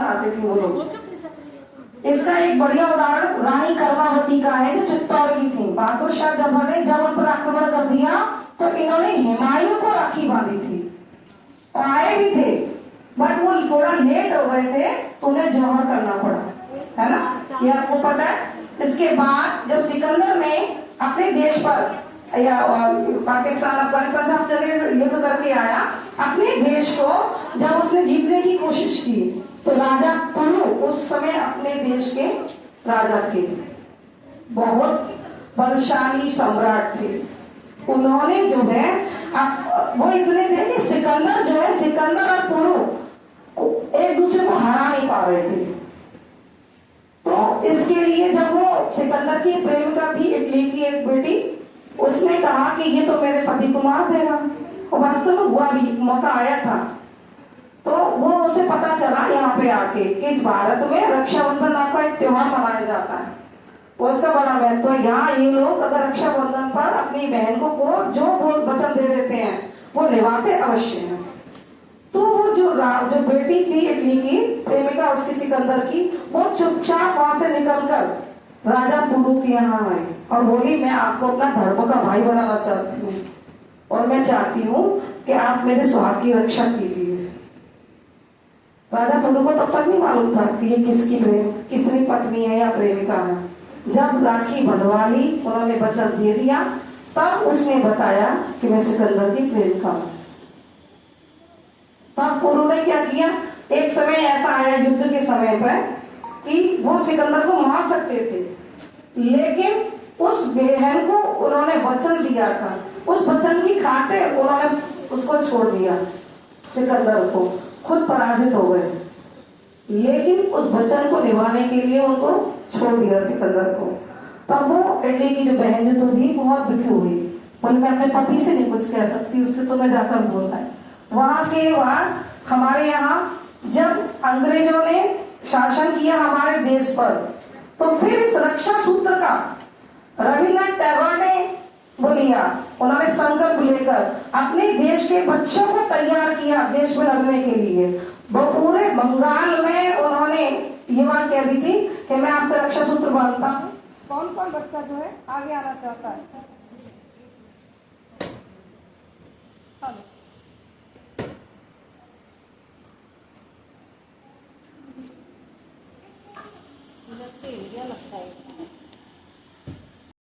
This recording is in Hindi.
बनाते थे वो लोग। इसका एक बढ़िया उदाहरण रानी कर्मावती का है जो चित्तौड़ की थी। बहादुर शाह जफर ने जब उन पर आक्रमण कर दिया तो इन्होंने हुमायूं को राखी बांधी थी और आए भी थे, बट वो थोड़ा लेट हो गए थे तो उन्हें जौहर करना पड़ा, है ना, ये आपको पता है। इसके बाद जब सिकंदर ने अपने देश पर या पाकिस्तान अफगानिस्तान से हर जगह युद्ध करके आया, अपने देश को जब उसने जीतने की कोशिश की तो राजा पुरु उस समय अपने देश के राजा थे, बहुत बलशाली सम्राट थे। उन्होंने जो है वो इतने थे कि सिकंदर जो है, सिकंदर और पुरु एक दूसरे को हरा नहीं पा रहे थे। तो इसके लिए जब वो सिकंदर की प्रेमिका थी इटली की एक बेटी, उसने कहा कि ये तो मेरे पति को मार देगा, और वास्तव में हुआ भी, मौका आया था। तो वो उसे पता चला यहाँ पे आके कि इस भारत में रक्षाबंधन नाम का एक त्योहार मनाया जाता है, उसका बड़ा महत्व है। यहाँ ये लोग अगर रक्षाबंधन पर अपनी बहन को जो वचन दे देते हैं वो निभाते अवश्य हैं। तो वो जो बेटी थी इटली की प्रेमिका उसकी सिकंदर की, वो चुपचाप वहां से निकलकर राजा पुरु के यहाँ आई और बोली मैं आपको अपना धर्म का भाई बनाना चाहती हूँ और मैं चाहती हूँ कि आप मेरे सुहाग की रक्षा कीजिए। राजा पुरु को तब तक नहीं मालूम था कि ये किसकी पत्नी है या प्रेमिका है। जब राखी बंधवा ली, उन्होंने वचन दे दिया, तब उसने बताया कि मैं सिकंदर की प्रेमिका हूं। तब पुरु ने क्या किया, एक समय ऐसा आया युद्ध के समय पर कि वो सिकंदर को मार सकते थे, लेकिन उस बहन को उन्होंने वचन दिया था, उस वचन की खातिर उन्होंने उसको छोड़ दिया। सिकंदर को खुद पराजित हो गए, लेकिन उस वचन को निभाने के लिए उनको छोड़ दिया सिकंदर को। तब वो इटली की जो बहन जो थी बहुत दुखी हुई, बोले मैं अपने पति से नहीं कुछ कह सकती, उससे तो मैं जाकर बोलना है। वहां के बाद हमारे यहाँ जब अंग्रेजों ने शासन किया हमारे देश पर, तो फिर इस रक्षा सूत्र का रविन्द्रनाथ टैगोर ने बोलिया, उन्होंने संकल्प लेकर अपने देश के बच्चों को तैयार किया देश में लड़ने के लिए। वो पूरे बंगाल में उन्होंने ये बात कह दी थी कि मैं आपका रक्षा सूत्र बांधता हूँ, कौन कौन बच्चा जो है आगे आना चाहता है।